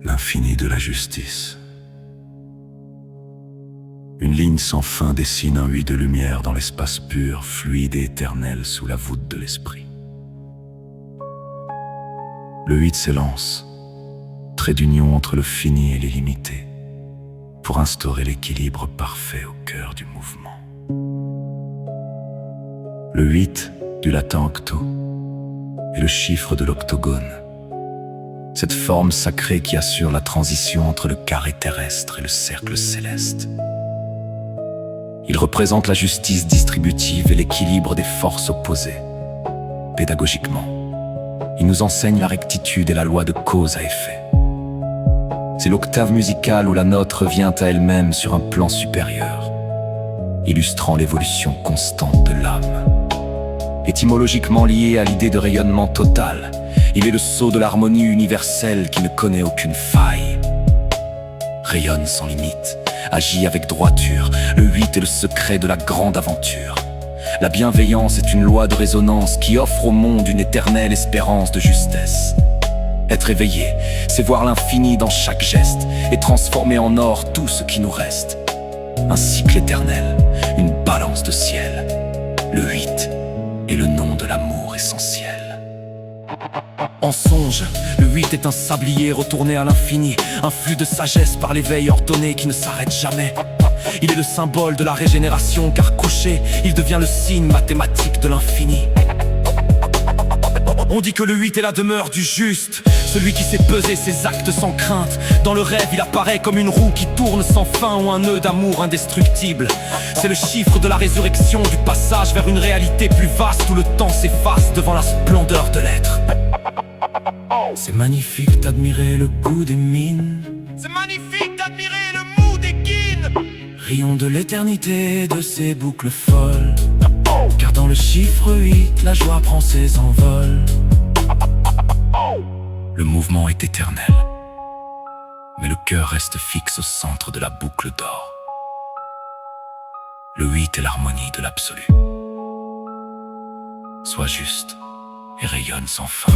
L'infini de la justice. Une ligne sans fin dessine un 8 de lumière dans l'espace pur, fluide et éternel sous la voûte de l'esprit. Le 8 s'élance, trait d'union entre le fini et l'illimité, pour instaurer l'équilibre parfait au cœur du mouvement. Le 8, du latin octo, est le chiffre de l'octogone, cette forme sacrée qui assure la transition entre le carré terrestre et le cercle céleste. Il représente la justice distributive et l'équilibre des forces opposées. Pédagogiquement, il nous enseigne la rectitude et la loi de cause à effet. C'est l'octave musicale où la note revient à elle-même sur un plan supérieur, illustrant l'évolution constante de l'âme. Étymologiquement lié à l'idée de rayonnement total, il est le sceau de l'harmonie universelle qui ne connaît aucune faille. Rayonne sans limite, agit avec droiture, le 8 est le secret de la grande aventure. La bienveillance est une loi de résonance qui offre au monde une éternelle espérance de justesse. Être éveillé, c'est voir l'infini dans chaque geste et transformer en or tout ce qui nous reste. Un cycle éternel, une balance de ciel. Le 8 est le nom de l'amour essentiel. En songe, le 8 est un sablier retourné à l'infini, un flux de sagesse par l'éveil ordonné qui ne s'arrête jamais. Il est le symbole de la régénération car couché, il devient le signe mathématique de l'infini. On dit que le 8 est la demeure du juste, celui qui sait peser ses actes sans crainte. Dans le rêve, il apparaît comme une roue qui tourne sans fin ou un nœud d'amour indestructible. C'est le chiffre de la résurrection, du passage vers une réalité plus vaste où le temps s'efface devant la splendeur de l'être. C'est magnifique d'admirer le goût des mines. C'est magnifique d'admirer le mou des guines. Rions de l'éternité de ces boucles folles, car dans le chiffre 8, la joie prend ses envols. Le mouvement est éternel, mais le cœur reste fixe au centre de la boucle d'or. Le 8 est l'harmonie de l'absolu. Sois juste et rayonne sans fin.